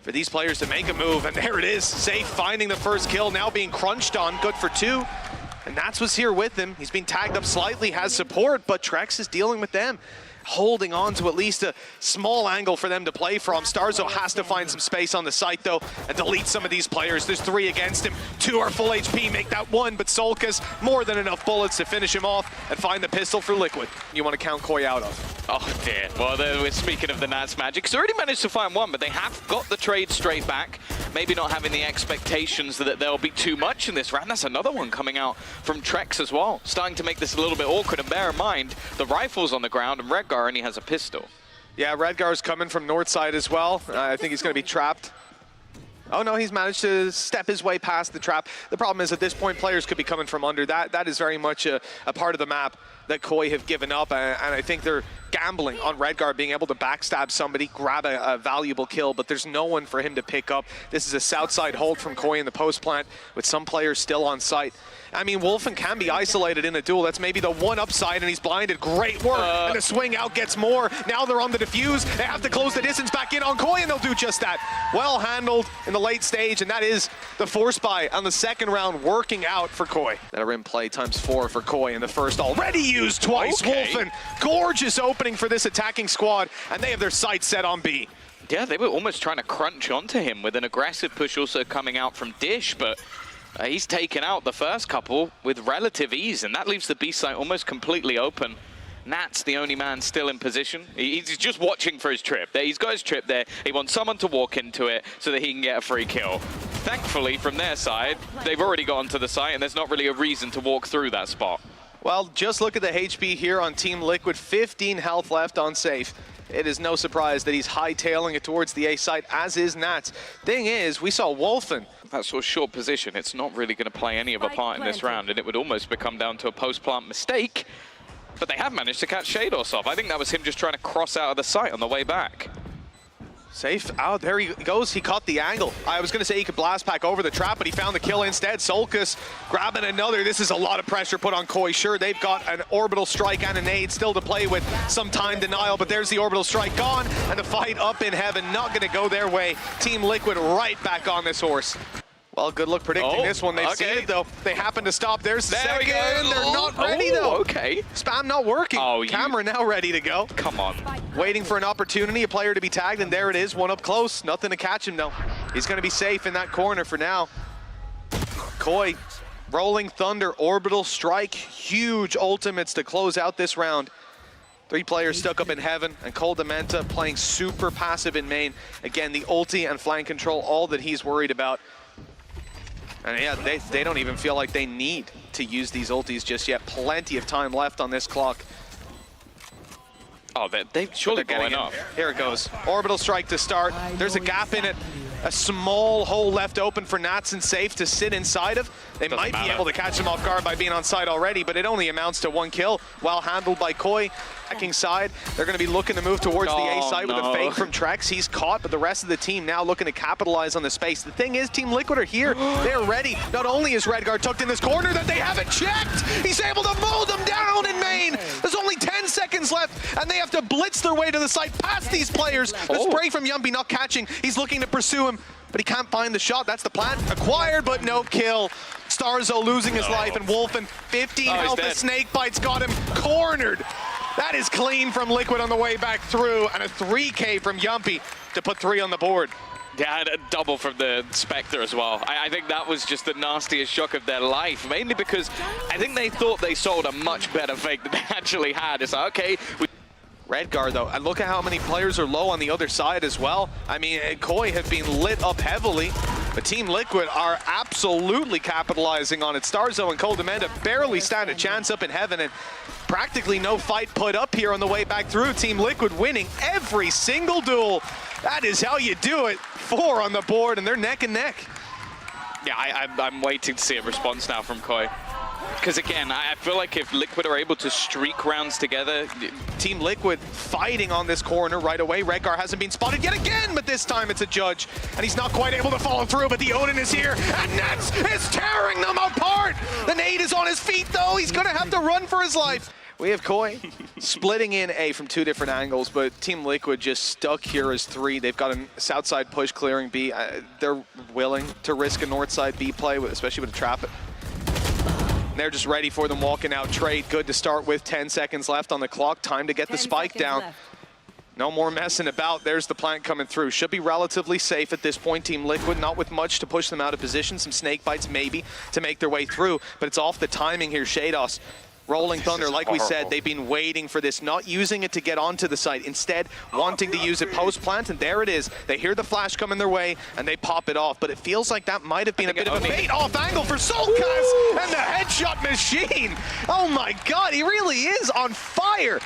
for these players to make a move, and there it is. Sayf finding the first kill, now being crunched on, good for 2. And that's what's here with him. He's been tagged up slightly, has support, but trexx is dealing with them. Holding on to at least a small angle for them to play from. starxo has to find some space on the site though and delete some of these players. There's 3 against him, 2 are full HP, make that 1, but soulcas more than enough bullets to finish him off and find the pistol for Liquid. You want to count Koi out of? Oh dear. Well, we're speaking of the Nats magic. He's already managed to find 1, but they have got the trade straight back. Maybe not having the expectations that there'll be too much in this round. That's another one coming out from trexx as well. Starting to make this a little bit awkward, and bear in mind, the rifle's on the ground and Redgar only has a pistol. Yeah, Redgar's coming from north side as well. I think he's going to be trapped. Oh no, he's managed to step his way past the trap. The problem is at this point, players could be coming from under. That is very much a part of the map that Koi have given up, and I think they're gambling on Redgar being able to backstab somebody, grab a valuable kill, but there's no one for him to pick up. This is a south side hold from Koi in the post plant with some players still on site. I mean, Wolfen can be isolated in a duel. That's maybe the one upside, and he's blinded. Great work, and the swing out gets more. Now they're on the defuse. They have to close the distance back in on Koi, and they'll do just that. Well handled in the late stage, and that is the force buy on the second round working out for Koi. That are in play ×4 for Koi in the first, already used twice. Okay. Wolfen, gorgeous opening for this attacking squad, and they have their sights set on B. Yeah, they were almost trying to crunch onto him with an aggressive push also coming out from Dish, but he's taken out the first couple with relative ease, and that leaves the B site almost completely open. Nat's the only man still in position. He's just watching for his trip. He's got his trip there. He wants someone to walk into it so that he can get a free kill. Thankfully, from their side, they've already gotten to the site, and there's not really a reason to walk through that spot. Well, just look at the HP here on Team Liquid. 15 health left on Sayf. It is no surprise that he's hightailing it towards the A site, as is Nats. Thing is, we saw Wolfen. That sort of short position, it's not really going to play any of a part in this round, and it would almost become down to a post-plant mistake. But they have managed to catch sheydos off. I think that was him just trying to cross out of the site on the way back. Sayf, oh, there he goes. He caught the angle. I was going to say he could blast pack over the trap, but he found the kill instead. soulcas grabbing another. This is a lot of pressure put on Koi. Sure, they've got an orbital strike and a nade still to play with, some time denial, but there's the orbital strike gone, and the fight up in heaven not going to go their way. Team Liquid right back on this horse. Well, good luck predicting this one. They've seen it, though. They happen to stop. There's the second. They're not ready, though. Okay. Spam not working. Camera now ready to go. Come on. Waiting for an opportunity, a player to be tagged, and there it is. One up close. Nothing to catch him, though. He's going to be safe in that corner for now. Koi, Rolling Thunder, Orbital Strike. Huge ultimates to close out this round. 3 players stuck up in heaven, and koldamenta playing super passive in main. Again, the ulti and flank control, all that he's worried about. And yeah, they don't even feel like they need to use these ultis just yet. Plenty of time left on this clock. Oh, they've surely getting up. Here it goes. Orbital strike to start. There's a gap in it. A small hole left open for Nats and Sayf to sit inside of. They might be able to catch them off guard by being on site already, but it only amounts to 1 kill. Well handled by Koi. Hacking side, they're going to be looking to move towards the A site with a fake from trexx. He's caught, but the rest of the team now looking to capitalize on the space. The thing is, Team Liquid are here. They're ready. Not only is Redgar tucked in this corner that they haven't checked, he's able to mow them down in main. There's only 10 seconds left, and they have to blitz their way to the site past these players. The spray from Jamppi not catching. He's looking to pursue him, but he can't find the shot. That's the plan. Acquired, but no kill. starxo losing his life, and Wolfen, 15 health. The snake bites got him cornered. That is clean from Liquid on the way back through, and a 3K from Jamppi to put 3 on the board. Yeah, and a double from the Spectre as well. I think that was just the nastiest shock of their life, mainly because I think they thought they sold a much better fake than they actually had. It's like, okay. Redgar, though, and look at how many players are low on the other side as well. I mean, Koi have been lit up heavily, but Team Liquid are absolutely capitalizing on it. starxo and koldamenta barely stand a chance up in heaven, and practically no fight put up here on the way back through. Team Liquid winning every single duel. That is how you do it. 4 on the board, and they're neck and neck. Yeah, I'm waiting to see a response now from Koi. Because again, I feel like if Liquid are able to streak rounds together... Team Liquid fighting on this corner right away. Redgar hasn't been spotted yet again, but this time it's a judge. And he's not quite able to follow through, but the Odin is here, and Nets is tearing them apart! The nade is on his feet, though. He's gonna have to run for his life. We have Koi splitting in A from 2 different angles, but Team Liquid just stuck here as 3. They've got a south side push clearing B. They're willing to risk a north side B play, especially with a trap. They're just ready for them walking out trade. Good to start with. 10 seconds left on the clock. Time to get the spike down. Left. No more messing about. There's the plant coming through. Should be relatively safe at this point. Team Liquid, not with much to push them out of position. Some snake bites maybe to make their way through, but it's off the timing here. Sheydos, Rolling Thunder, like we said, they've been waiting for this, not using it to get onto the site, instead wanting to use it post-plant, and there it is. They hear the flash coming their way, and they pop it off, but it feels like that might have been a bit of a bait-off angle for soulcas, and the headshot machine. Oh my god, he really is on fire.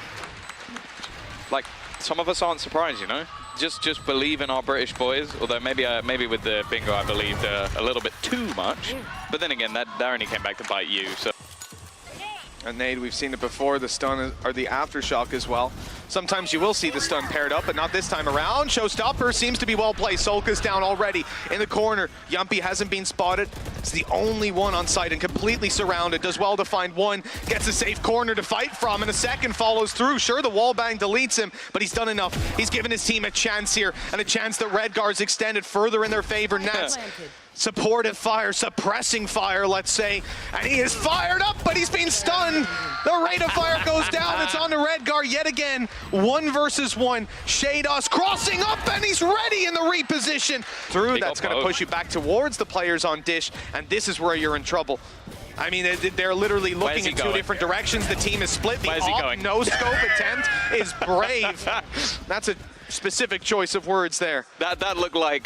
Like, some of us aren't surprised, you know? Just believe in our British boys, although maybe with the bingo I believed a little bit too much, but then again, that only came back to bite you, so. A nade, we've seen it before, the stun or the aftershock as well. Sometimes you will see the stun paired up, but not this time around. Showstopper seems to be well placed. soulcas down already in the corner. Jamppi hasn't been spotted. It's the only one on site and completely surrounded. Does well to find one, gets a safe corner to fight from, and a second follows through. Sure, the wall bang deletes him, but he's done enough. He's given his team a chance here, and a chance that Redgar's extended further in their favor. Nats. Supportive fire, suppressing fire, let's say. And he is fired up, but he's been stunned. The rate of fire goes down. It's on to Redgar yet again. 1 versus 1. Sheydos crossing up, and he's ready in the reposition. Through, that's going to push you back towards the players on Dish, and this is where you're in trouble. I mean, they're literally looking in 2 different directions. The team is split. The off no-scope attempt is brave. That's a specific choice of words there. That looked like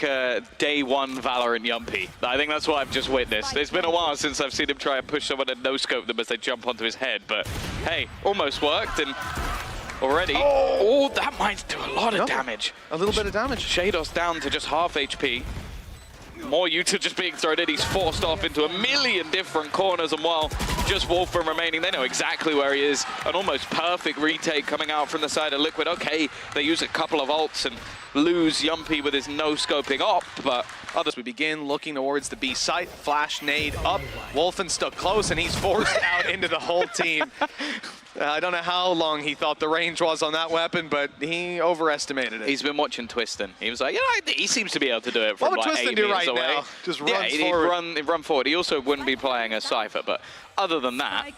day 1 Valorant Jamppi. I think that's what I've just witnessed. It's been a while since I've seen him try and push someone and no-scope them as they jump onto his head, but hey, almost worked, and already, oh that might do a lot of damage. A little bit of damage. Sheydos down to just half HP. More Utah just being thrown in. He's forced off into a million different corners, and while just Wolfen remaining, they know exactly where he is. An almost perfect retake coming out from the side of Liquid. Okay, they use a couple of ults and lose Jamppi with his no-scoping up, but others. We begin looking towards the B site. Flash nade up. Wolfen stuck close, and he's forced out into the whole team. I don't know how long he thought the range was on that weapon, but he overestimated it. He's been watching Twistin. He was like, yeah, he seems to be able to do it from like 8 meters away. Now? Just runs forward. He'd run forward. He also wouldn't be playing a Cypher, but other than that,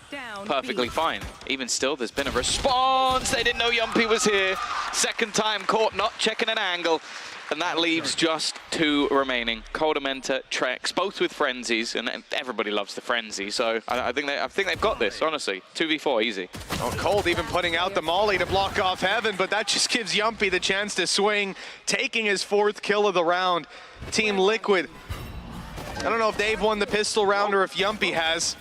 perfectly fine. Even still, there's been a response. They didn't know Jamppi was here. Second time caught not checking an angle. And that leaves just 2 remaining. koldamenta, trexx, both with frenzies, and everybody loves the frenzy. So I think they've got this, honestly. 2v4, easy. Oh, Cold even putting out the molly to block off Heaven, but that just gives Jamppi the chance to swing, taking his 4th kill of the round. Team Liquid. I don't know if they've won the pistol round or if Jamppi has.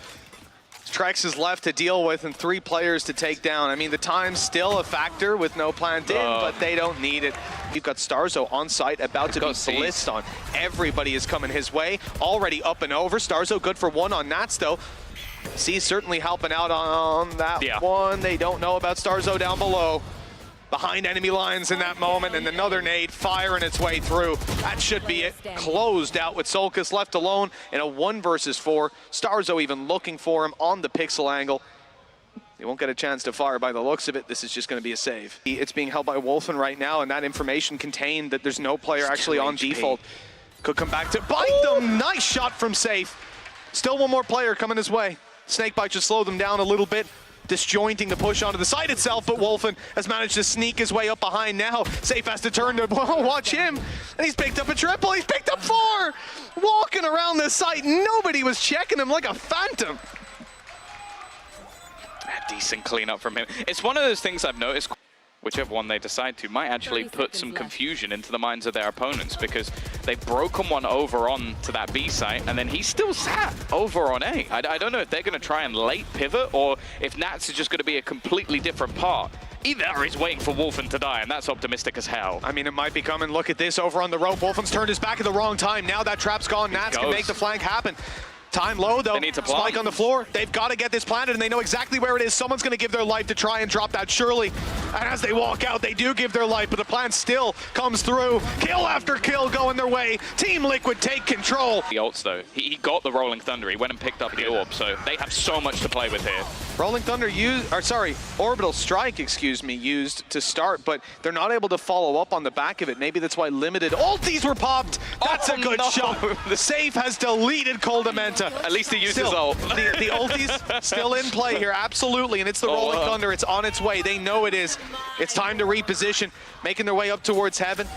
Trexx is left to deal with and 3 players to take down. I mean, the time's still a factor with no plant in, but they don't need it. You've got starxo on site, about to be blitzed on. Everybody is coming his way, already up and over. starxo good for 1 on Nats, though. C's certainly helping out on that one. They don't know about starxo down below. Behind enemy lines in that moment, and another nade firing its way through. That should be it. Closed out with soulcas left alone in a 1 versus 4. starxo even looking for him on the pixel angle. He won't get a chance to fire by the looks of it. This is just going to be a save. It's being held by Wolfen right now, and that information contained that there's no player actually on default. Could come back to bite them. Nice shot from Sayf. Still 1 more player coming his way. Snakebite should slow them down a little bit, disjointing the push onto the site itself, but Wolfen has managed to sneak his way up behind now. Sayf has to turn to watch him, and he's picked up a triple. He's picked up 4! Walking around the site, nobody was checking him like a phantom. A decent cleanup from him. It's one of those things I've noticed. Whichever one they decide to might actually put some confusion into the minds of their opponents, because they've broken one over on to that B site, and then he's still sat over on A. I don't know if they're going to try and late pivot, or if Nats is just going to be a completely different part. Either he's waiting for Wolfen to die, and that's optimistic as hell. I mean, it might be coming. Look at this over on the rope. Wolfen's turned his back at the wrong time. Now that trap's gone. Nats can make the flank happen. Time low, though. They need to spike on the floor. They've got to get this planted, and they know exactly where it is. Someone's going to give their life to try and drop that, surely. And as they walk out, they do give their life, but the plant still comes through. Kill after kill going their way. Team Liquid take control. The ults, though. He got the Rolling Thunder. He went and picked up the orb, so they have so much to play with here. Rolling Thunder used, or sorry, Orbital Strike, excuse me, used to start, but they're not able to follow up on the back of it. Maybe that's why limited ultis were popped. That's a good shot. The Sayf has deleted koldamenta. At least he used his Still, ult. the ulti's still in play here, absolutely, and it's the Rolling Thunder. It's on its way. They know it is. It's time to reposition, making their way up towards heaven.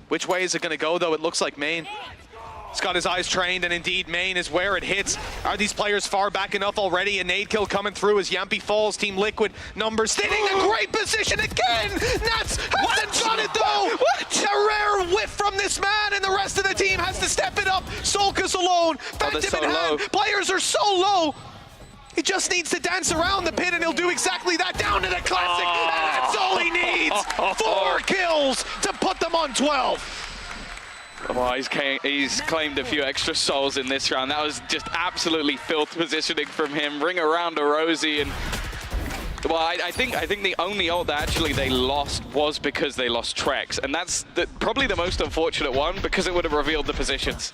Which way is it going to go, though? It looks like main. He's got his eyes trained, and indeed, main is where it hits. Are these players far back enough already? A nade kill coming through as Jamppi falls. Team Liquid numbers sitting in a great position again. Nats hasn't got it though. What? A rare whiff from this man, and the rest of the team has to step it up. Soulcas alone, Phantom so in hand. low. Players are so low. He just needs to dance around the pit, and he'll do exactly that. Down to the classic, and that's all he needs. 4 kills to put them on 12. Well, he's claimed a few extra souls in this round. That was just absolutely filth positioning from him. Ring around a Rosie, and well, I think the only ult that actually they lost was because they lost trexx, and that's probably the most unfortunate one because it would have revealed the positions.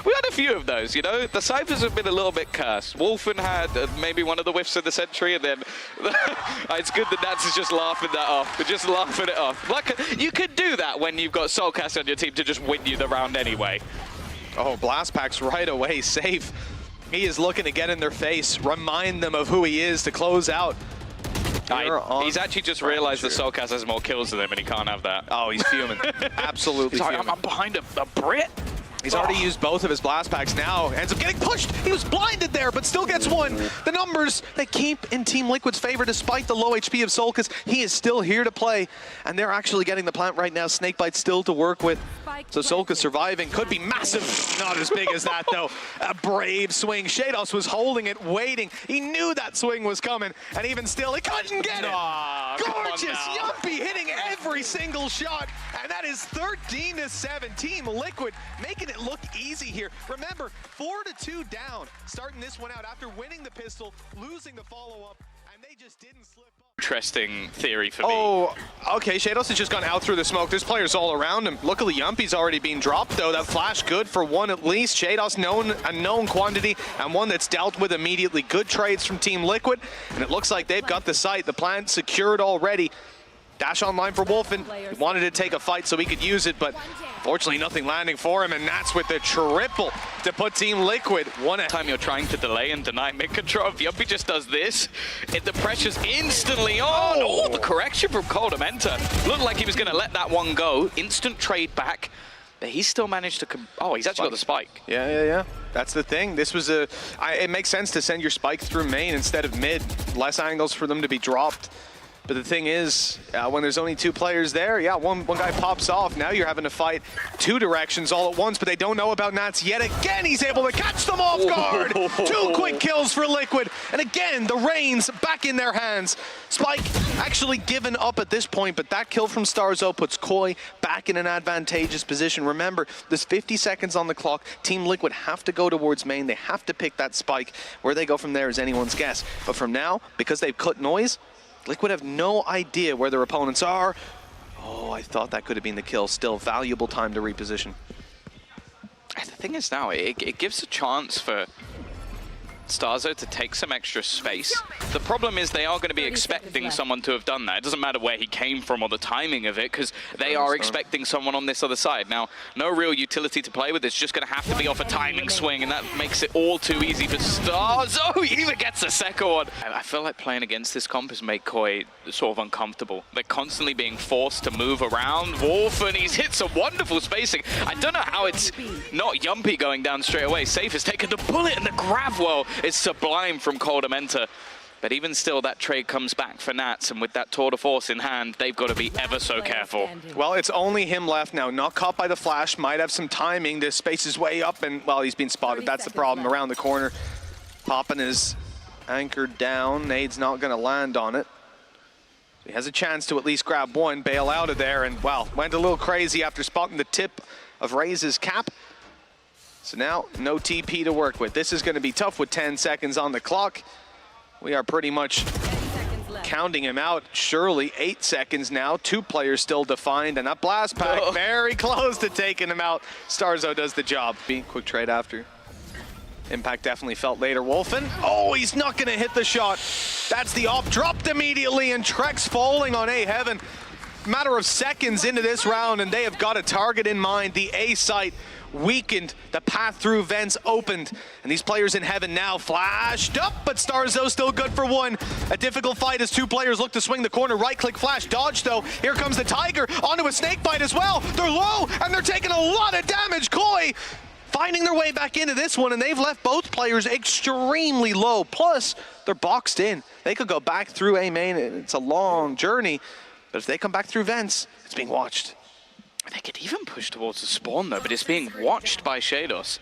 We had a few of those, you know. The Cyphers have been a little bit cursed. Wolfen had maybe one of the whiffs of the century, and then it's good that Nats is just laughing that off. They're just laughing it off. Like, you could do that when you've got soulcas on your team to just win you the round anyway. Oh, blast packs right away. Sayf. He is looking to get in their face, remind them of who he is to close out. He's actually just realized that soulcas has more kills than him, and he can't have that. Oh, he's fuming. Absolutely fuming. I'm behind a Brit. He's already used both of his blast packs now. Ends up getting pushed. He was blinded there, but still gets one. The numbers, they keep in Team Liquid's favor despite the low HP of soulcas. He is still here to play, and they're actually getting the plant right now. Snakebite still to work with. So soulcas surviving could be massive. Not as big as that, though. A brave swing. Sheydos was holding it, waiting. He knew that swing was coming, and even still, he couldn't get it. Gorgeous. Jamppi hitting every single shot, and that is 13-7. Team Liquid making it look easy here. Remember, 4-2 down, starting this one out after winning the pistol, losing the follow-up, and they just didn't slip up. Interesting theory for me. Oh, okay, Sheydos has just gone out through the smoke. There's players all around him. Luckily, Jamppi's already been dropped, though. That flash good for one at least. Sheydos a known quantity, and one that's dealt with immediately. Good trades from Team Liquid, and it looks like they've got the site. The plant secured already. Dash online for Wolfen. He wanted to take a fight so he could use it, but fortunately nothing landing for him, and that's with the triple to put Team Liquid one at Time you're trying to delay and deny mid-control. Jamppi just does this. The pressure's instantly on. Oh, the correction from koldamenta. Looked like he was going to let that one go. Instant trade back. But he's still managed to he's actually got the spike. Yeah. That's the thing. This was it makes sense to send your spike through main instead of mid. Less angles for them to be dropped. But the thing is, when there's only 2 players there, yeah, one guy pops off. Now you're having to fight 2 directions all at once, but they don't know about Nats yet again. He's able to catch them off guard. 2 quick kills for Liquid. And again, the reins back in their hands. Spike actually given up at this point, but that kill from starxo puts Koi back in an advantageous position. Remember, there's 50 seconds on the clock. Team Liquid have to go towards main. They have to pick that spike. Where they go from there is anyone's guess. But from now, because they've cut noise, Liquid have no idea where their opponents are. Oh, I thought that could have been the kill. Still valuable time to reposition. The thing is now, it gives a chance for starxo to take some extra space. The problem is they are going to be expecting someone to have done that. It doesn't matter where he came from or the timing of it, because they are expecting someone on this other side. Now, no real utility to play with. It's just going to have to be off a timing swing, and that makes it all too easy for starxo. He even gets a second one. I feel like playing against this comp has made Koi sort of uncomfortable. They're constantly being forced to move around. Wolfen, he's hit some wonderful spacing. I don't know how it's not Jamppi going down straight away. Sayf has taken the bullet, and the grab well is sublime from koldamenta. But even still, that trade comes back for Nats, and with that tour de force in hand, they've got to be ever so careful. Well, it's only him left now. Not caught by the flash, might have some timing. The space is way up, and, well, he's been spotted. That's the problem. Around the corner, popping is anchored down. Nade's not going to land on it. He has a chance to at least grab one, bail out of there, and, well, went a little crazy after spotting the tip of Raze's cap. So now, no TP to work with. This is going to be tough with 10 seconds on the clock. We are pretty much counting him out. Surely 8 seconds now. 2 players still defined, and that blast pack very close to taking him out. starxo does the job. Quick trade after. Impact definitely felt later. Wolfen, oh, he's not going to hit the shot. That's the op, dropped immediately, and trexx falling on A Heaven. Matter of seconds into this round, and they have got a target in mind. The A site weakened, the path through vents opened, and these players in Heaven now flashed up, but starxo still good for one. A difficult fight as two players look to swing the corner. Right-click flash, dodge though. Here comes the Tiger, onto a snake bite as well. They're low, and they're taking a lot of damage. Koi finding their way back into this one, and they've left both players extremely low. Plus, they're boxed in. They could go back through A main. It's a long journey, but if they come back through vents, it's being watched. They could even push towards the spawn though, but it's being watched by sheydos.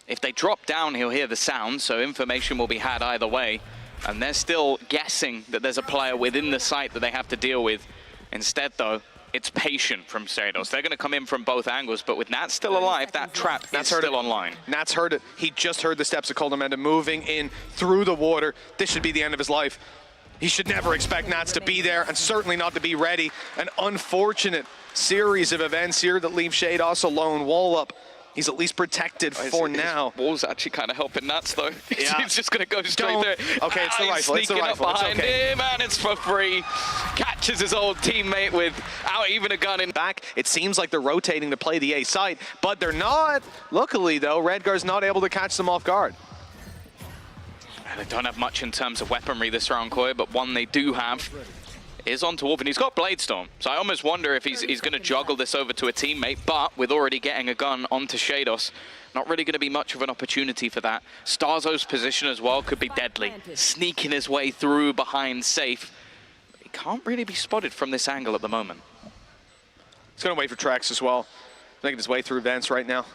If they drop down, he'll hear the sound, so information will be had either way. And they're still guessing that there's a player within the site that they have to deal with. Instead though, it's patient from sheydos. They're going to come in from both angles, but with Nats still alive, that trap is still online. Nats heard it. He just heard the steps of koldamenta moving in through the water. This should be the end of his life. He should never expect Nats to be there, and certainly not to be ready. An unfortunate series of events here that leave sheydos alone. Wall up. He's at least protected for now. Wall's actually kind of helping Nats though. Yeah. He's just going to go straight there. Okay, it's the rifle. It's the rifle. Up behind it's okay. him, and it's for free. Catches his old teammate without even a gun in back. It seems like they're rotating to play the A side, but they're not. Luckily though, Redgar's not able to catch them off guard. They don't have much in terms of weaponry this round, Koi, but one they do have is onto Wolfen. He's got Blade Storm, so I almost wonder if he's going to juggle this over to a teammate, but with already getting a gun onto sheydos, not really going to be much of an opportunity for that. starxo's position as well could be deadly. Sneaking his way through behind Sayf. He can't really be spotted from this angle at the moment. He's going to wait for trexx as well. Making his way through vents right now.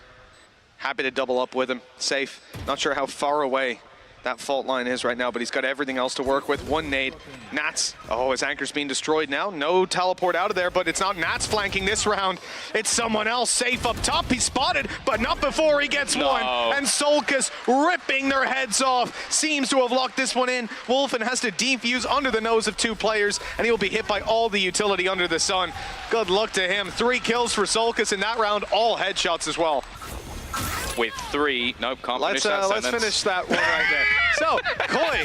Happy to double up with him. Sayf, not sure how far away that fault line is right now, but he's got everything else to work with. One nade. Nats, oh, his anchor's being destroyed now. No teleport out of there, but it's not Nats flanking this round. It's someone else. Sayf up top. He's spotted, but not before he gets one. And soulcas ripping their heads off. Seems to have locked this one in. Wolfen has to defuse under the nose of two players, and he will be hit by all the utility under the sun. Good luck to him. 3 kills for soulcas in that round, all headshots as well. With 3, nope, can't finish that Let's finish that one right there. So, Koi,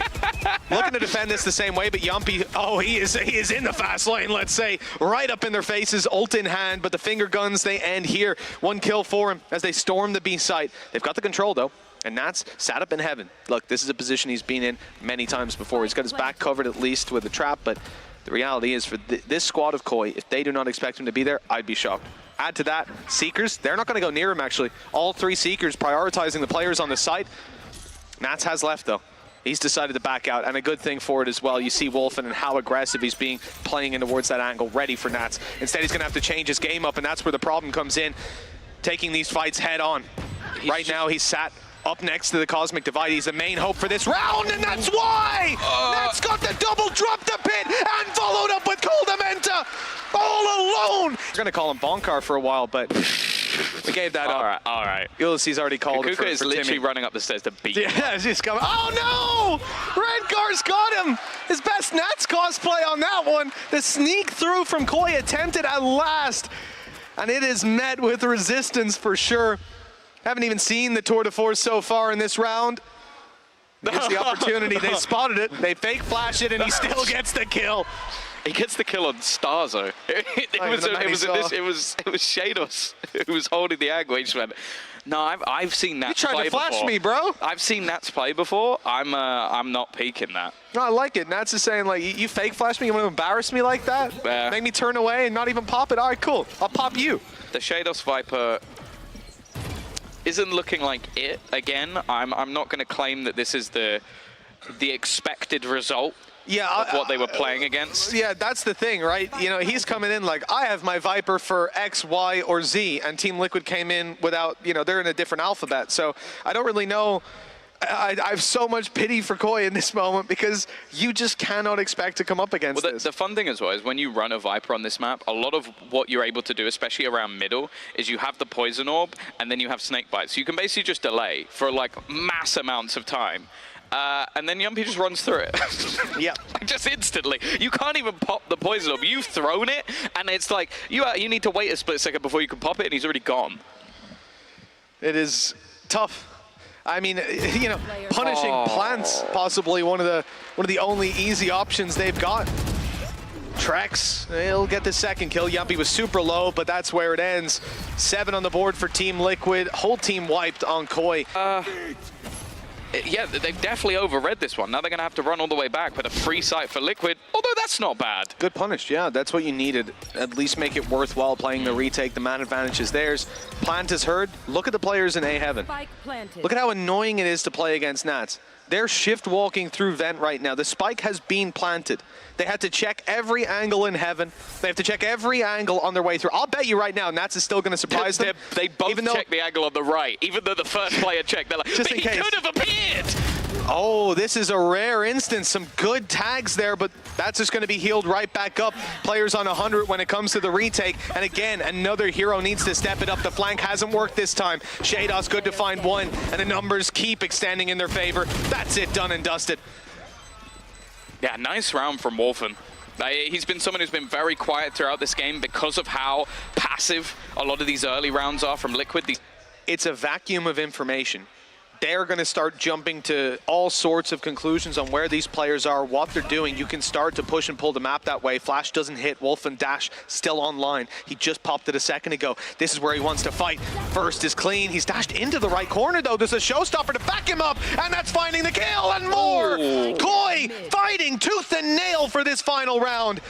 looking to defend this the same way, but Jamppi, oh, he is in the fast lane, let's say, right up in their faces, ult in hand, but the finger guns, they end here. 1 kill for him as they storm the B site. They've got the control, though, and Nats sat up in Heaven. Look, this is a position he's been in many times before. He's got his back covered at least with a trap, but the reality is for this squad of Koi, if they do not expect him to be there, I'd be shocked. Add to that, Seekers, they're not going to go near him, actually. All 3 Seekers prioritizing the players on the site. Nats has left, though. He's decided to back out, and a good thing for it as well. You see Wolfen and how aggressive he's being, playing in towards that angle, ready for Nats. Instead, he's going to have to change his game up, and that's where the problem comes in, taking these fights head on. Right now, he's sat up next to the Cosmic Divide. He's the main hope for this round, and that's why! Nats got the double, dropped the pit, and followed up with koldamenta all alone! We're going to call him Bonkar for a while, but we gave that up. All right. Ulysses already called it for is literally Timmy. running up the stairs to beat him. Yeah, he's coming. Oh no! Redgar's got him! His best Nats cosplay on that one. The sneak through from Koi attempted at last, and it is met with resistance for sure. Haven't even seen the tour de force so far in this round. Here's the opportunity. They spotted it. They fake flash it, and he still gets the kill. He gets the kill on starxo. It was sheydos who was holding the angle. He just went, no, I've seen Nats play before. You're trying to flash me, bro. I've seen Nats play before. I'm not peeking that. No, I like it. Nats is saying, like, you fake flash me? You want to embarrass me like that? Make me turn away and not even pop it? All right, cool. I'll pop you. The sheydos Viper isn't looking like it again. I'm not going to claim that this is the expected result. Yeah, of what they were playing against. Yeah, that's the thing, right? You know, he's coming in like, I have my Viper for X, Y, or Z, and Team Liquid came in without, you know, they're in a different alphabet. So I don't really know. I have so much pity for Koi in this moment because you just cannot expect to come up against this. The fun thing as well is when you run a Viper on this map, a lot of what you're able to do, especially around middle, is you have the poison orb and then you have snake bites. So you can basically just delay for like mass amounts of time. And then Jamppi just runs through it. Yeah. Just instantly. You can't even pop the poison orb. You've thrown it, and it's like, you need to wait a split second before you can pop it, and he's already gone. It is tough. I mean, you know, punishing plants possibly one of the only easy options they've got. Trexx, he'll get the second kill. Jamppi was super low, but that's where it ends. 7 on the board for Team Liquid. Whole team wiped on Koi. Yeah, they've definitely overread this one. Now they're going to have to run all the way back, but a free site for Liquid, although that's not bad. Good punish, yeah, that's what you needed. At least make it worthwhile playing the retake. The man advantage is theirs. Plant is heard. Look at the players in A Heaven. Look at how annoying it is to play against Nats. They're shift walking through vent right now. The spike has been planted. They had to check every angle in Heaven. They have to check every angle on their way through. I'll bet you right now, Nats is still going to surprise them. They both checked the angle on the right, even though the first player checked. They're like, just but in he case. could have appeared! Oh, this is a rare instance. Some good tags there, but that's just going to be healed right back up. Players on 100 when it comes to the retake. And again, another hero needs to step it up. The flank hasn't worked this time. Sheydos good to find one, and the numbers keep extending in their favor. That's it, done and dusted. Yeah, nice round from Wolfen. He's been someone who's been very quiet throughout this game because of how passive a lot of these early rounds are from Liquid. It's a vacuum of information. They're going to start jumping to all sorts of conclusions on where these players are, what they're doing. You can start to push and pull the map that way. Flash doesn't hit. Wolfen dash still online. He just popped it a second ago. This is where he wants to fight. First is clean. He's dashed into the right corner, though. There's a showstopper to back him up, and that's finding the kill and more. Ooh. Koi fighting tooth and nail for this final round.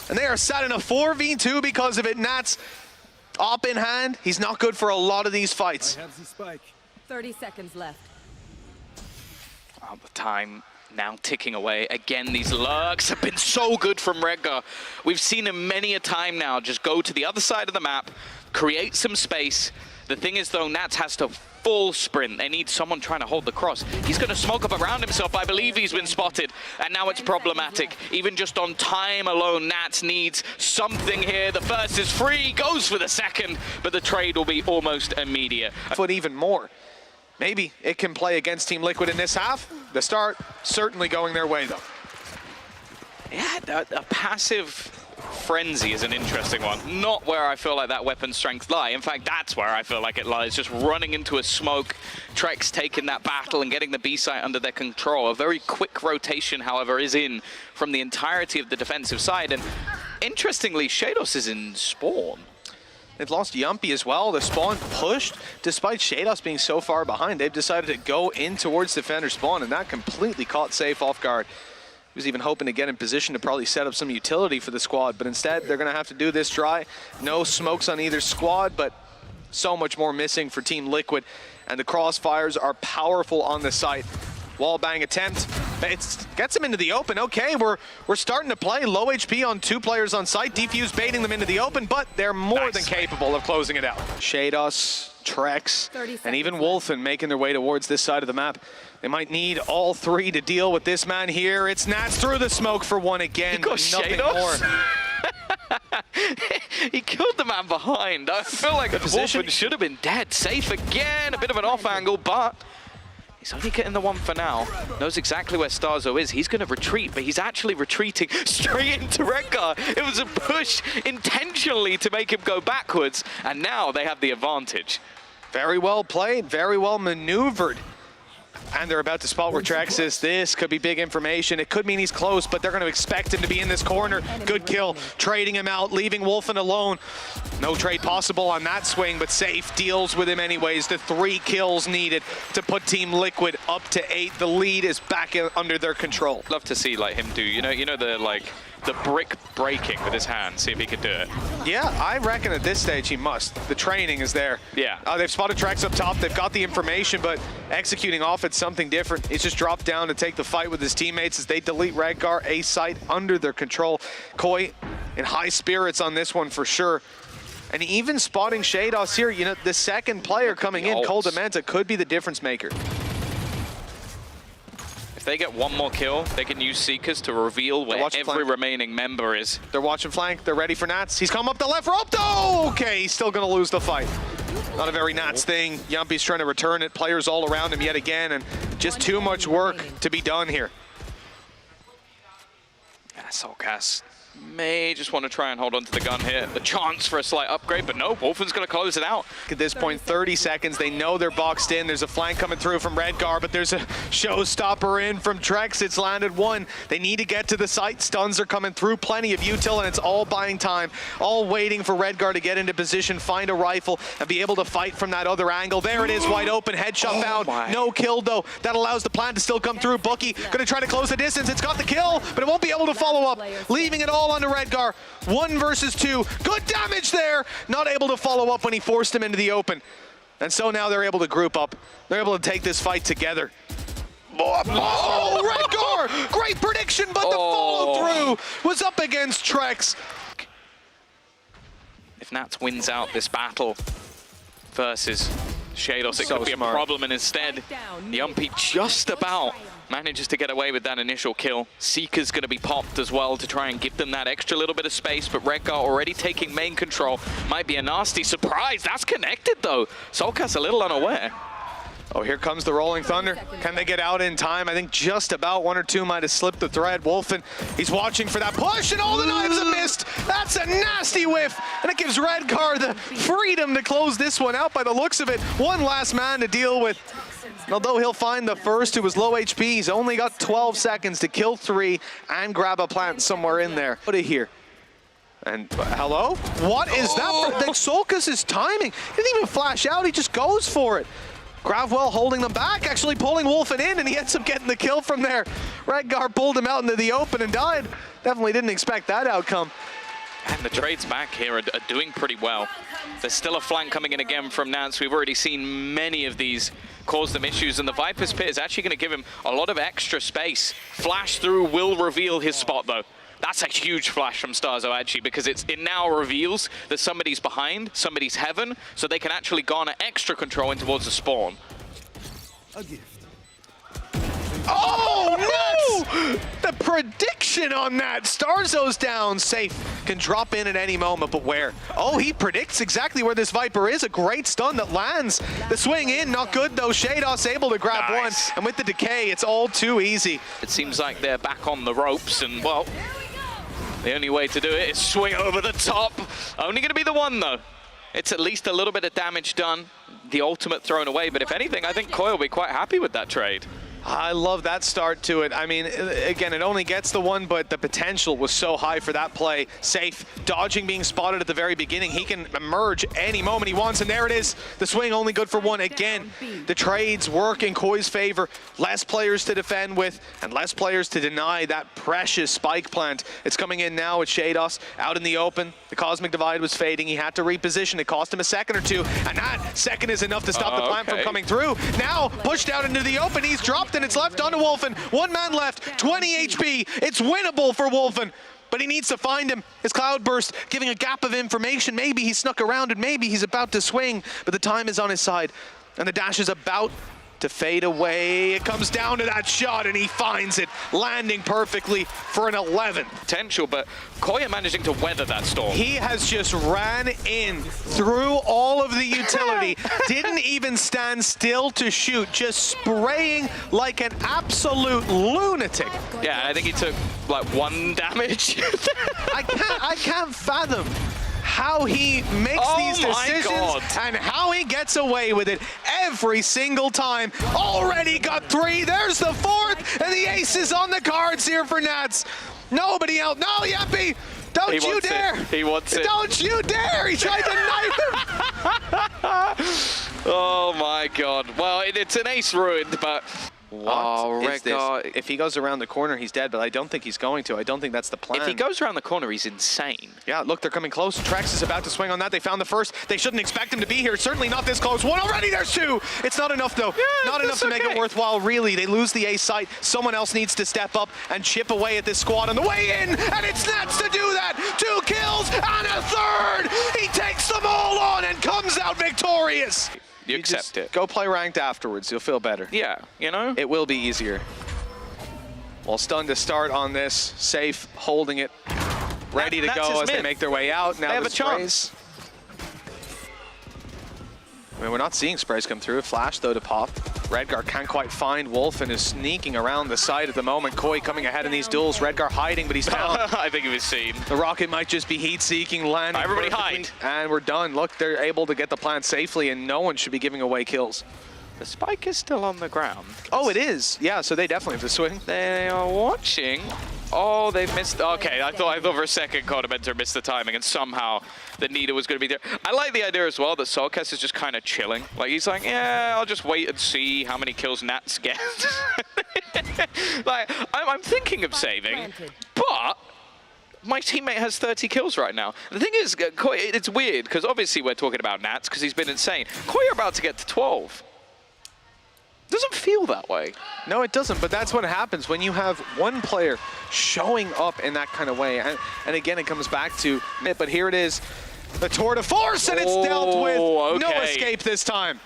And they are sat in a 4v2 because of it. Nats op in hand. He's not good for a lot of these fights. I have the spike. 30 seconds left. Oh, the time now ticking away. Again, these lurks have been so good from Redgar. We've seen him many a time now just go to the other side of the map, create some space. The thing is, though, Nats has to full sprint. They need someone trying to hold the cross. He's going to smoke up around himself. I believe he's been spotted, and now it's problematic. Even just on time alone, Nats needs something here. The first is free, goes for the second, but the trade will be almost immediate. Foot even more. Maybe it can play against Team Liquid in this half. The start certainly going their way, though. Yeah, a passive frenzy is an interesting one. Not where I feel like that weapon strength lie. In fact, that's where I feel like it lies. Just running into a smoke. Trexx taking that battle and getting the B site under their control. A very quick rotation, however, is in from the entirety of the defensive side. And interestingly, sheydos is in spawn. They've lost Jamppi as well. The spawn pushed, despite sheydos being so far behind. They've decided to go in towards defender spawn, and that completely caught Sayf off guard. He was even hoping to get in position to probably set up some utility for the squad, but instead they're going to have to do this dry. No smokes on either squad, but so much more missing for Team Liquid, and the crossfires are powerful on the site. Wallbang attempt. It gets him into the open. Okay, we're starting to play low HP on 2 players on site. Defuse baiting them into the open, but they're more than capable of closing it out. Sheydos, Trexx, and even Wolfen making their way towards this side of the map. They might need all 3 to deal with this man here. It's Nats through the smoke for one again, but nothing more. He killed the man behind. I feel like Wolfen should have been dead. Sayf again, a bit of an off angle, but he's only getting the one for now. Knows exactly where starxo is. He's going to retreat, but he's actually retreating straight into Redgar. It was a push intentionally to make him go backwards, and now they have the advantage. Very well played, very well maneuvered. And they're about to spot where Trexx is. This could be big information. It could mean he's close, but they're going to expect him to be in this corner. Good kill, trading him out, leaving Wolfen alone. No trade possible on that swing, but Sayf deals with him anyways. The 3 kills needed to put Team Liquid up to 8. The lead is back under their control. Love to see like him do, you know the brick breaking with his hand, see if he could do it. Yeah, I reckon at this stage he must. The training is there. Yeah. They've spotted Trexx up top, they've got the information, but executing off it's something different. He's just dropped down to take the fight with his teammates as they delete Redgar, A site under their control. Koi in high spirits on this one for sure. And even spotting sheydos here, you know, the second player coming in, koldamenta, could be the difference maker. If they get one more kill, they can use Seekers to reveal where every remaining member is. They're watching flank, they're ready for Nats. He's come up the left rope, though! Okay, he's still gonna lose the fight. Not a very Nats thing. Jamppi's trying to return it, players all around him yet again, and just too much work to be done here. Yeah, soulcas May just want to try and hold on to the gun here. The chance for a slight upgrade, but no, Wolfen's going to close it out. At this point, 30 seconds. They know they're boxed in. There's a flank coming through from Redgar, but there's a showstopper in from Trexx. It's landed one. They need to get to the site. Stuns are coming through. Plenty of util, and it's all buying time. All waiting for Redgar to get into position, find a rifle, and be able to fight from that other angle. There it is, wide open. Headshot found. No kill, though. That allows the plan to still come through. Bookie going to try to close the distance. It's got the kill, but it won't be able to follow up. Leaving it all on to Redgar. 1 versus 2. Good damage there. Not able to follow up when he forced him into the open. And so now they're able to group up. They're able to take this fight together. Oh, Redgar! Great prediction, but the follow-through was up against Trexx. If Nats wins out this battle versus sheydos, it So could be smart. a problem, and instead, Jamppi just about manages to get away with that initial kill. Seeker's going to be popped as well to try and give them that extra little bit of space, but Redgar already taking main control. Might be a nasty surprise. That's connected, though. soulcas a little unaware. Oh, here comes the Rolling Thunder. Can they get out in time? I think just about 1 or 2 might have slipped the thread. Wolfen, he's watching for that push, and all the knives have missed. That's a nasty whiff, and it gives Redgar the freedom to close this one out by the looks of it. One last man to deal with. Although he'll find the first who was low HP, he's only got 12 seconds to kill 3 and grab a plant somewhere in there. Put it here. And hello? What is that? Like, soulcas' timing. He didn't even flash out, he just goes for it. Gravwell holding them back, actually pulling Wolfen in, and he ends up getting the kill from there. Redgar pulled him out into the open and died. Definitely didn't expect that outcome. And the trades back here are doing pretty well. There's still a flank coming in again from Nance. We've already seen many of these cause them issues, and the Viper's Pit is actually going to give him a lot of extra space. Flash through will reveal his spot, though. That's a huge flash from starxo, actually, because it now reveals that somebody's behind, somebody's heaven, so they can actually garner extra control in towards the spawn. A gift. Oh, no! The prediction on that. starxo's down. Sayf can drop in at any moment, but where? Oh, he predicts exactly where this Viper is. A great stun that lands. The swing in, not good though. sheydos able to grab one, and with the decay, it's all too easy. It seems like they're back on the ropes, and well, the only way to do it is swing over the top. Only going to be the one, though. It's at least a little bit of damage done. The ultimate thrown away, but if anything, I think Koi will be quite happy with that trade. I love that start to it. I mean, again, it only gets the one, but the potential was so high for that play. Sayf dodging, being spotted at the very beginning. He can emerge any moment he wants, and there it is. The swing only good for one. Again, the trades work in Koi's favor. Less players to defend with, and less players to deny that precious spike plant. It's coming in now with sheydos out in the open. The Cosmic Divide was fading. He had to reposition. It cost him a second or two, and that second is enough to stop the plant from coming through. Now, pushed out into the open. He's dropped, and it's left onto Wolfen. 1 man left, 20 HP. It's winnable for Wolfen, but he needs to find him. His Cloudburst giving a gap of information. Maybe he snuck around and maybe he's about to swing, but the time is on his side, and the dash is about to fade away. It comes down to that shot, and he finds it, landing perfectly for an 11. Potential, but Koi managing to weather that storm. He has just ran in through all of the utility, didn't even stand still to shoot, just spraying like an absolute lunatic. Yeah, I think he took like 1 damage. I can't fathom how he makes these decisions and how he gets away with it every single time. Already got 3, there's the 4th, and the ace is on the cards here for Nats. Nobody else, no, Jamppi, don't you dare. He wants it. Don't you dare, he tried to knife him. Oh my God, well, it's an ace ruined, but What is this? If he goes around the corner, he's dead, but I don't think he's going to. I don't think that's the plan. If he goes around the corner, he's insane. Yeah, look, they're coming close. Trexx is about to swing on that. They found the first. They shouldn't expect him to be here. Certainly not this close. One already, there's 2. It's not enough, though. Yeah, not enough to make it worthwhile, really. They lose the ace site. Someone else needs to step up and chip away at this squad on the way in, and it's Nats to do that. 2 kills and a 3rd. He takes them all on and comes out victorious. You accept it. Go play ranked afterwards. You'll feel better. Yeah, you know? It will be easier. Well, stun to start on this. Sayf holding it. Ready to go as they make their way out. Now they have the a chance. I mean, we're not seeing sprays come through. Flash, though, to pop. Redgar can't quite find Wolfen, is sneaking around the side at the moment. Koi coming ahead in these duels. Redgar hiding, but he's down. I think he was seen. The rocket might just be heat-seeking, landing Everybody perfectly, hide. and we're done. Look, they're able to get the plant safely, and no one should be giving away kills. The spike is still on the ground. Oh, it is. Yeah, so they definitely have to swing. They are watching. Oh, they missed. Okay, I thought for a second koldamenta missed the timing, and somehow the Nita was going to be there. I like the idea as well that soulcas is just kind of chilling. Like, he's like, yeah, I'll just wait and see how many kills Nats get. Like, I'm thinking of saving, but my teammate has 30 kills right now. The thing is, Koi, it's weird, because obviously we're talking about Nats, because he's been insane. Koi are about to get to 12. Doesn't feel that way. No, it doesn't, but that's what happens when you have one player showing up in that kind of way. And again, it comes back to it, but here it is, the tour de force, and it's dealt with. Okay. No escape this time.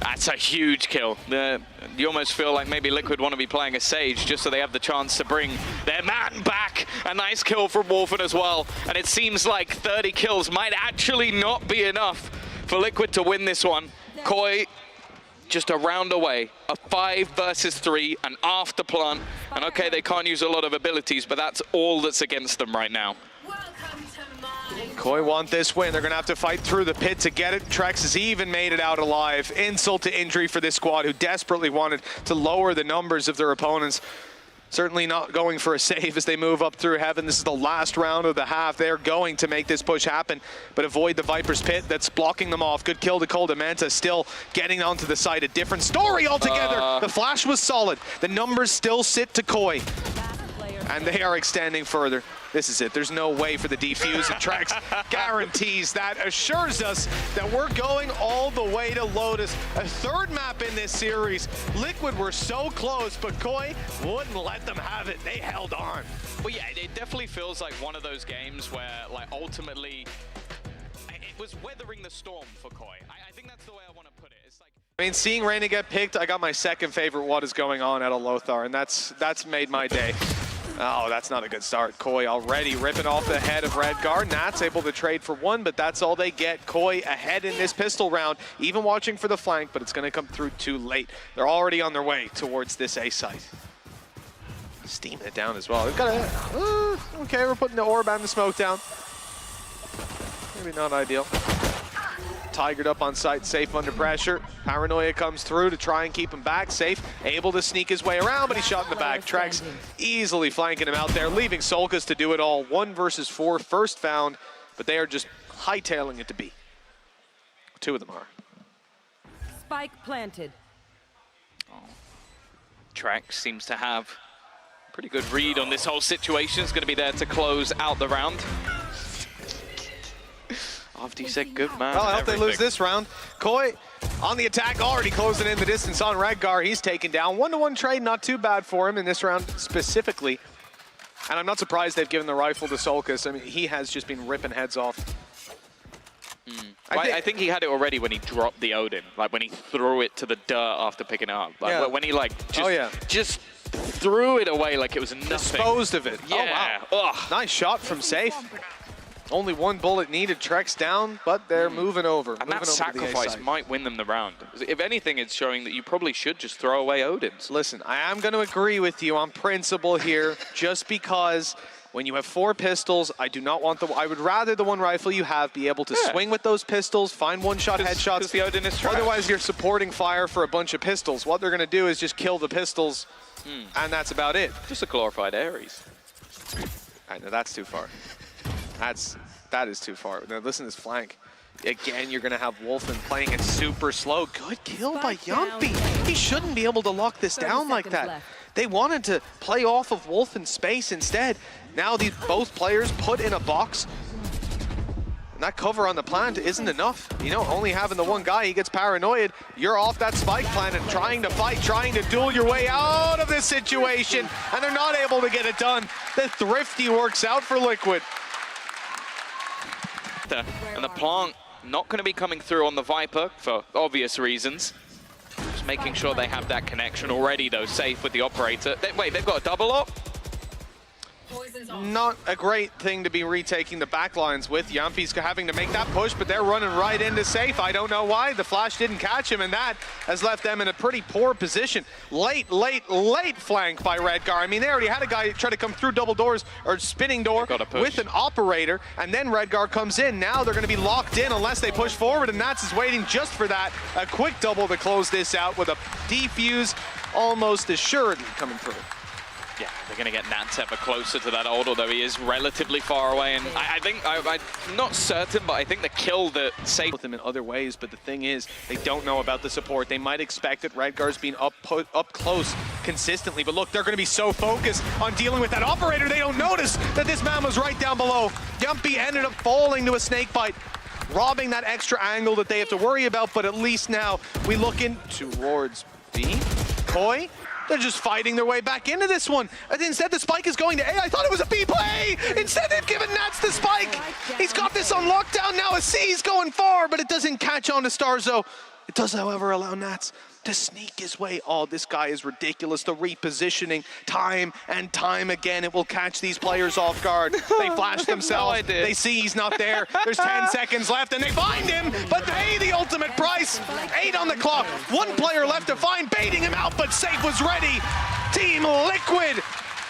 That's a huge kill. You almost feel like maybe Liquid want to be playing a Sage just so they have the chance to bring their man back. A nice kill from Wolfen as well. And it seems like 30 kills might actually not be enough for Liquid to win this one. Koi just a round away, a 5 versus 3, an after plant, and okay, they can't use a lot of abilities, but that's all that's against them right now. Koi want this win. They're going to have to fight through the pit to get it. Trexx has even made it out alive. Insult to injury for this squad, who desperately wanted to lower the numbers of their opponents. Certainly not going for a save as they move up through heaven. This is the last round of the half. They're going to make this push happen, but avoid the Viper's Pit that's blocking them off. Good kill to koldamenta, still getting onto the side. A different story altogether. The flash was solid. The numbers still sit to Koi, and they are extending further. This is it. There's no way for the defuse, and Trexx guarantees that, assures us that we're going all the way to Lotus. A third map in this series. Liquid were so close, but Koi wouldn't let them have it. They held on. Well, yeah, it definitely feels like one of those games where, like, ultimately, it was weathering the storm for Koi. I think that's the way I want to put it. It's like, I mean, seeing Reyna get picked, I got my second favorite what is going on out of Lothar, and that's made my day. Oh, that's not a good start. Koi already ripping off the head of Redgar. Nat's able to trade for one, but that's all they get. Koi ahead in this pistol round, even watching for the flank, but it's going to come through too late. They're already on their way towards this A site. Steaming it down as well. They've got a... okay, we're putting the orb and the smoke down. Maybe not ideal. Tigered up on site, Sayf under pressure. Paranoia comes through to try and keep him back. Sayf able to sneak his way around, but he's shot in the back. Trexx easily flanking him out there, leaving soulcas to do it all. 1 versus 4, first found, but they are just hightailing it to B. 2 of them are. Spike planted. Trexx seems to have a pretty good read on this whole situation. Is going to be there to close out the round. After you said good man. Well, I hope they lose this round. Koi on the attack, already closing in the distance on Redgar. He's taken down. 1-to-1 trade, not too bad for him in this round specifically. And I'm not surprised they've given the rifle to soulcas. I mean, he has just been ripping heads off. I think he had it already when he dropped the Odin, like when he threw it to the dirt after picking it up. Like yeah. when he like just threw it away like it was nothing. Disposed of it. Yeah. Oh, wow. Nice shot from Sayf. Only 1 bullet needed. Trexx down, but they're moving over. And that sacrifice might win them the round. If anything, it's showing that you probably should just throw away Odins. Listen, I am going to agree with you on principle here, just because when you have 4 pistols, I do not want I would rather the 1 rifle you have be able to swing with those pistols, find one-shot headshots. Because the Odin is trash. Otherwise, you're supporting fire for a bunch of pistols. What they're going to do is just kill the pistols, and that's about it. Just a glorified Ares. I know, that's too far. That is too far. Now listen to this flank. Again, you're going to have Wolfen playing it super slow. Good kill by Jamppi. He shouldn't be able to lock this down like that. Left. They wanted to play off of Wolfen's space instead. Now these both players put in a box. And that cover on the plant isn't enough. You know, only having the 1 guy, he gets paranoid. You're off that spike plant and trying to fight, trying to duel your way out of this situation. And they're not able to get it done. The thrifty works out for Liquid. And the plant not going to be coming through on the Viper for obvious reasons. Just making sure they have that connection already, though. Safe with the operator. Wait, they've got a double op? Not a great thing to be retaking the backlines with. Jamppi's having to make that push, but they're running right into Sayf. I don't know why. The flash didn't catch him, and that has left them in a pretty poor position. Late flank by Redgar. I mean, they already had a guy try to come through double doors, or spinning door, with an operator, and then Redgar comes in. Now they're going to be locked in unless they push forward, and Nats is waiting just for that. A quick double to close this out with a defuse almost assuredly coming through. Yeah, they're going to get Nats ever closer to that ult, although he is relatively far away. And I think, I'm not certain, but I think the kill that Sayf with him in other ways, but the thing is, they don't know about the support. They might expect that Redgar's being up close consistently, but look, they're going to be so focused on dealing with that operator, they don't notice that this man was right down below. Jamppi ended up falling to a snake bite, robbing that extra angle that they have to worry about, but at least now we look in towards B. Koi, they're just fighting their way back into this one. And instead, the spike is going to A. I thought it was a B play. Instead, they've given Nats the spike. He's got this on lockdown now. A C's going far, but it doesn't catch on to starxo. It does, however, allow Nats to sneak his way. Oh, this guy is ridiculous. The repositioning, time and time again, it will catch these players off guard. They flash themselves. No, they see he's not there. There's 10 seconds left, and they find him, but pay the ultimate price. 8 on the clock. 1 player left to find, baiting him out, but Sayf was ready. Team Liquid,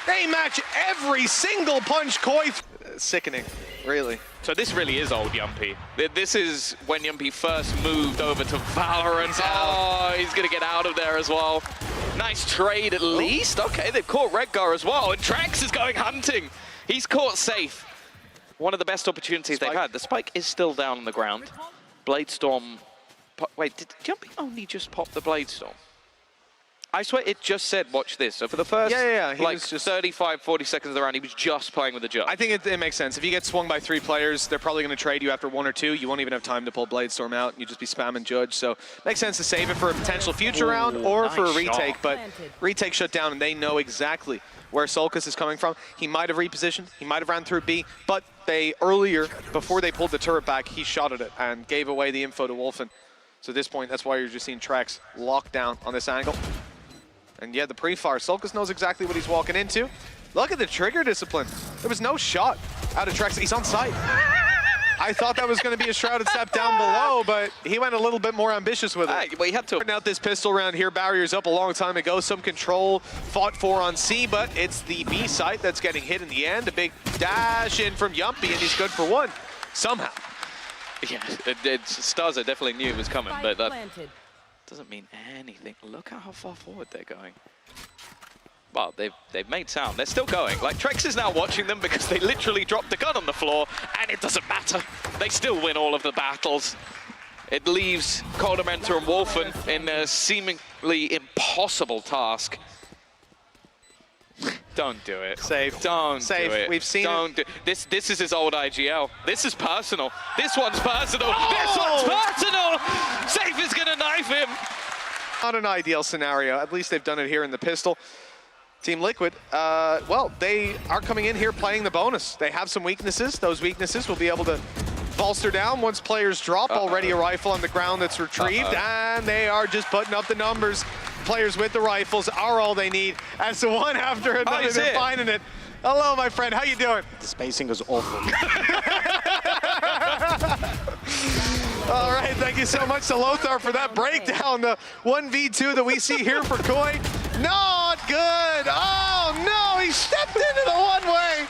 they match every single punch. Koi, sickening, really. So this really is old Jamppi. This is when Jamppi first moved over to Valorant. Oh, he's going to get out of there as well. Nice trade at least. Okay, they've caught Redgar as well. And Trexx is going hunting. He's caught Sayf. One of the best opportunities they've had. The spike is still down on the ground. Bladestorm. Wait, did Jamppi only just pop the Bladestorm? I swear it just said, watch this. So for the first like 35, 40 seconds of the round, he was just playing with the judge. I think it makes sense. If you get swung by 3 players, they're probably going to trade you after 1 or 2. You won't even have time to pull Bladestorm out, and you just be spamming judge. So makes sense to save it for a potential future round or for a retake. But retake shut down, and they know exactly where soulcas is coming from. He might have repositioned. He might have ran through B, but they earlier, before they pulled the turret back, he shot at it and gave away the info to Wolfen. So at this point, that's why you're just seeing Trexx locked down on this angle. And yeah, the pre-fire, soulcas knows exactly what he's walking into. Look at the trigger discipline. There was no shot out of Trexx. He's on site. I thought that was going to be a shrouded step down below, but he went a little bit more ambitious with it. Well, he had to. Putting out this pistol round here, barriers up a long time ago. Some control fought for on C, but it's the B site that's getting hit in the end. A big dash in from Jamppi, and he's good for 1 somehow. Yeah, starxo definitely knew it was coming, but that doesn't mean anything. Look at how far forward they're going. Well, they've made sound. They're still going. Like, Trexx is now watching them because they literally dropped the gun on the floor, and it doesn't matter. They still win all of the battles. It leaves koldamenta and Wolfen in a seemingly impossible task. Don't do it. Sayf. Don't Sayf. do it. We've seen Don't it. This is his old IGL. This is personal. This one's personal. Oh! This one's personal. Sayf is gonna knife him. Not an ideal scenario. At least they've done it here in the pistol. Team Liquid, well, they are coming in here playing the bonus. They have some weaknesses. Those weaknesses will be able to bolster down once players drop. Already a rifle on the ground that's retrieved, and they are just putting up the numbers. Players with the rifles are all they need. As the one after another, they're finding it. Hello, my friend. How you doing? The spacing is awful. All right, thank you so much to Lothar for that breakdown. The 1v2 that we see here for Koi. Not good. Oh, no, he stepped into the one-way.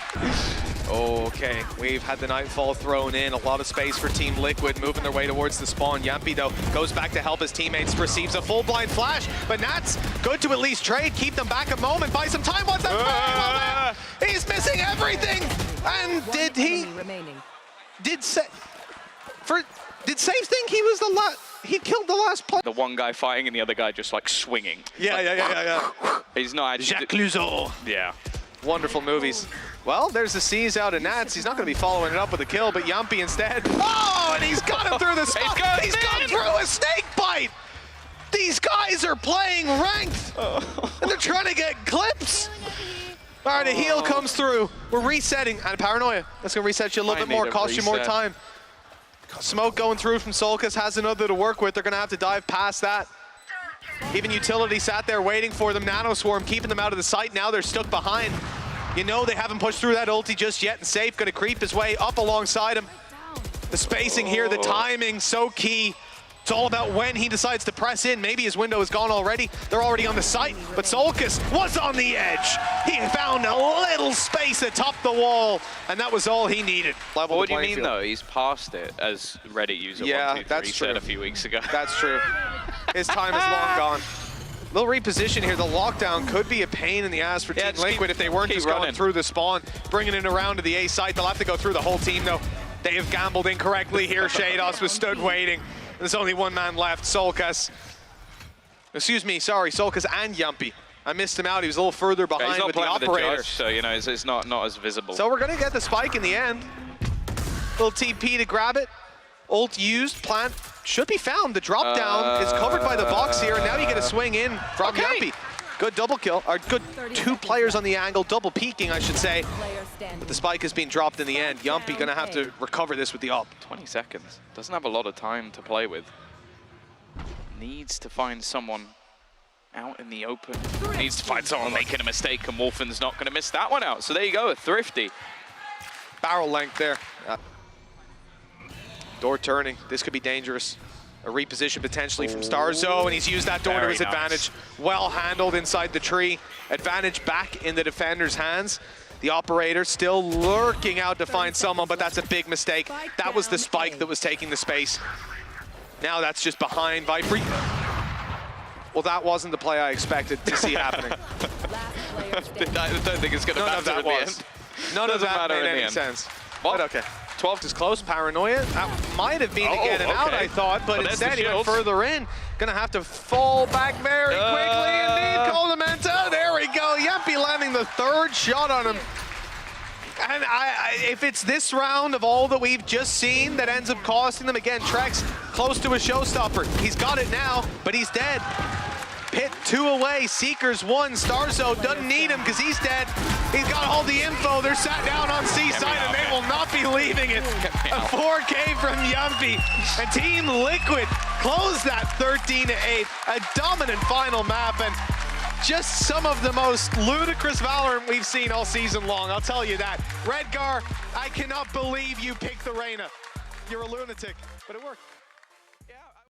Okay, we've had the Nightfall thrown in. A lot of space for Team Liquid, moving their way towards the spawn. Jamppi, though, goes back to help his teammates, receives a full blind flash, but Nats good to at least trade, keep them back a moment, buy some time. What's that? He's missing everything. And did he? Did Sayf think he was the last? He killed the last player. The one guy fighting and the other guy just like swinging. Yeah. He's not actually. Jacques Luzo. Yeah. Wonderful movies. Well, there's the C's out of Nats. He's not going to be following it up with a kill, but Jamppi instead. Oh, and he's got him through the smoke. He's gone through a snake bite. These guys are playing ranked, and they're trying to get clips. All right, a heal comes through. We're resetting, and paranoia. That's going to reset you a little bit more, cost you more time. Smoke going through from soulcas, has another to work with. They're going to have to dive past that. Even utility sat there waiting for them. Nano Swarm keeping them out of the sight. Now they're stuck behind. You know they haven't pushed through that ulti just yet, and Sayf gonna creep his way up alongside him. The spacing here, the timing, so key. It's all about when he decides to press in. Maybe his window is gone already. They're already on the site, but soulcas was on the edge. He found a little space atop the wall, and that was all he needed. Level What the do you playing mean, field. though? He's past it, as Reddit user Yeah, 123 that's said true. a few weeks ago. That's true. His time is long gone. Little reposition here. The lockdown could be a pain in the ass for Yeah, Team just Liquid if they weren't keep just going running. through the spawn, bringing it around to the A site. They'll have to go through the whole team, though. They have gambled incorrectly here. Sheydos was stood waiting. There's only one man left, soulcas. Excuse me, sorry, soulcas and Jamppi. I missed him out. He was a little further He's behind not with the playing with the operator. judge, so, you know, it's not as visible. So we're going to get the spike in the end. Little TP to grab it. Ult used, plant should be found. The drop down is covered by the box here, and now you get a swing in from Jamppi. Good double kill, or good two players on the angle, double peeking, I should say. But the spike is being dropped in the end. Jamppi gonna have to recover this with the up. 20 seconds. Doesn't have a lot of time to play with. Needs to find someone out in the open. Needs to find someone making a mistake, and Wolfen's not going to miss that one out. So there you go, a thrifty. Barrel length there. Door turning, this could be dangerous. A reposition potentially from starxo, and he's used that door to his advantage. Well handled inside the tree. Advantage back in the defender's hands. The operator still lurking out to find someone, but that's a big mistake. That was the spike that was taking the space. Now that's just behind Viper. Well, that wasn't the play I expected to see happening. I don't think it's going to None of matter that in the was. end. None of Doesn't that matter made in the any end. sense. What? But okay. 12 is close, paranoia. That might have been to get it out, I thought, but Well, there's the instead he went shield. further in. Gonna have to fall back very quickly indeed. Koldamenta, there we go. Jamppi landing the third shot on him. And if it's this round of all that we've just seen that ends up costing them, again, trexx close to a showstopper. He's got it now, but he's dead. Pit 2 away, Seekers 1, starxo doesn't need him because he's dead. He's got all the info. They're sat down on C side and they will not be leaving it. A 4K from Jamppi. And Team Liquid close that 13-8. A dominant final map, and just some of the most ludicrous Valorant we've seen all season long, I'll tell you that. Redgar, I cannot believe you picked the Reyna. You're a lunatic, but it worked.